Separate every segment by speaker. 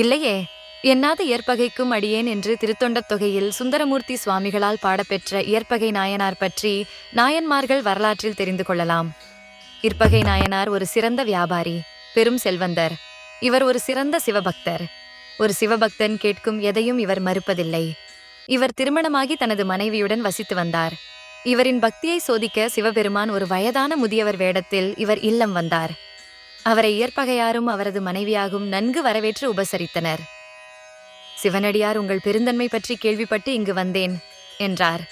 Speaker 1: இல்லையே, என்னாது இயற்பகைக்கும் அடியேன் என்று திருத்தொண்டத் தொகையில் சுந்தரமூர்த்தி சுவாமிகளால் பாடப்பெற்ற இயற்பகை நாயனார் பற்றி நாயன்மார்கள் வரலாற்றில் தெரிந்து கொள்ளலாம். இற்பகை நாயனார் ஒரு சிறந்த வியாபாரி, பெரும் செல்வந்தர். இவர் ஒரு சிறந்த சிவபக்தர். ஒரு சிவபக்தன் கேட்கும் எதையும் இவர் மறுப்பதில்லை. இவர் திருமணமாகி தனது மனைவியுடன் வசித்து வந்தார். இவரின் பக்தியை சோதிக்க சிவபெருமான் ஒரு வயதான முதியவர் வேடத்தில் இவர் இல்லம் வந்தார். அவரை இயற்பகையாரும் அவரது மனைவியாகும் நன்கு வரவேற்று உபசரித்தனர். சிவனடியார் உங்கள் பெருந்தன்மை பற்றி கேள்விப்பட்டு இங்கு வந்தேன் என்றார்.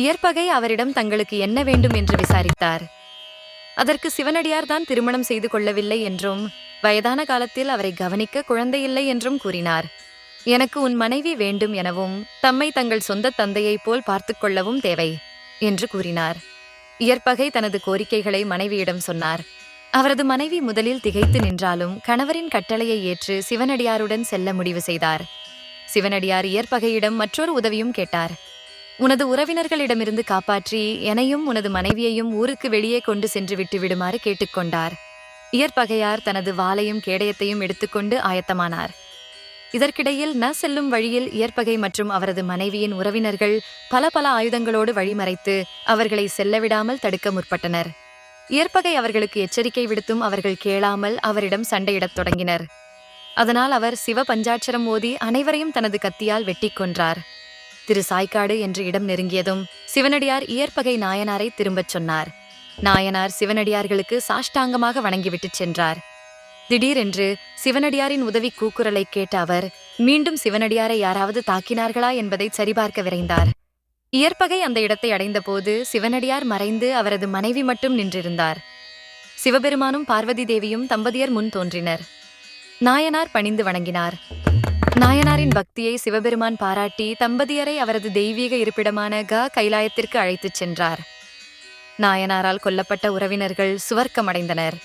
Speaker 1: இயற்பகை அவரிடம் தங்களுக்கு என்ன வேண்டும் என்று விசாரித்தார். அதற்கு சிவனடியார் தான் திருமணம் செய்து கொள்ளவில்லை என்றும் வயதான காலத்தில் அவரை கவனிக்க குழந்தையில்லை என்றும் கூறினார். எனக்கு உன் மனைவி வேண்டும் எனவும் தம்மை தங்கள் சொந்த தந்தையைப் போல் பார்த்து கொள்ளவும் தேவை என்று கூறினார். இயற்பகை தனது கோரிக்கைகளை மனைவியிடம் சொன்னார். அவரது மனைவி முதலில் திகைத்து நின்றாலும் கணவரின் கட்டளையை ஏற்று சிவனடியாருடன் செல்ல முடிவு செய்தார். சிவனடியார் இயற்பகையிடம் மற்றொரு உதவியும் கேட்டார். உனது உறவினர்களிடமிருந்து காப்பாற்றி எனையும் உனது மனைவியையும் ஊருக்கு வெளியே கொண்டு சென்று விட்டு விடுமாறு கேட்டுக்கொண்டார். இயற்பகையார் தனது வாளையும் கேடயத்தையும் எடுத்துக்கொண்டு ஆயத்தமானார். இதற்கிடையில் செல்லும் வழியில் இயற்பகை மற்றும் அவரது மனைவியின் உறவினர்கள் பல ஆயுதங்களோடு வழிமறைத்து அவர்களை செல்லவிடாமல் தடுக்க முற்பட்டனர். இயற்பகை அவர்களுக்கு எச்சரிக்கை விடுத்தும் அவர்கள் கேளாமல் அவரிடம் சண்டையிடத் தொடங்கினர். அதனால் அவர் சிவ பஞ்சாட்சரம் ஓதி அனைவரையும் தனது கத்தியால் வெட்டி கொன்றார். திரு சாய்க்காடு என்று இடம் நெருங்கியதும் சிவனடியார் இயற்பகை நாயனாரை திரும்பச் சொன்னார். நாயனார் சிவனடியார்களுக்கு சாஷ்டாங்கமாக வணங்கிவிட்டு சென்றார். திடீரென்று சிவனடியாரின் உதவி கூக்குரலை கேட்ட அவர் மீண்டும் சிவனடியாரை யாராவது தாக்கினார்களா என்பதை சரிபார்க்க விரைந்தார். இயற்பகை அந்த இடத்தை அடைந்தபோது சிவனடியார் மறைந்து அவரது மனைவி மட்டும் நின்றிருந்தார். சிவபெருமானும் பார்வதி தேவியும் தம்பதியர் முன் தோன்றினர். நாயனார் பணிந்து வணங்கினார். நாயனாரின் பக்தியை சிவபெருமான் பாராட்டி தம்பதியரை அவரது தெய்வீக இருப்பிடமான கைலாயத்திற்கு அழைத்துச் சென்றார். நாயனாரால் கொல்லப்பட்ட உறவினர்கள் சுவர்க்கமடைந்தனர்.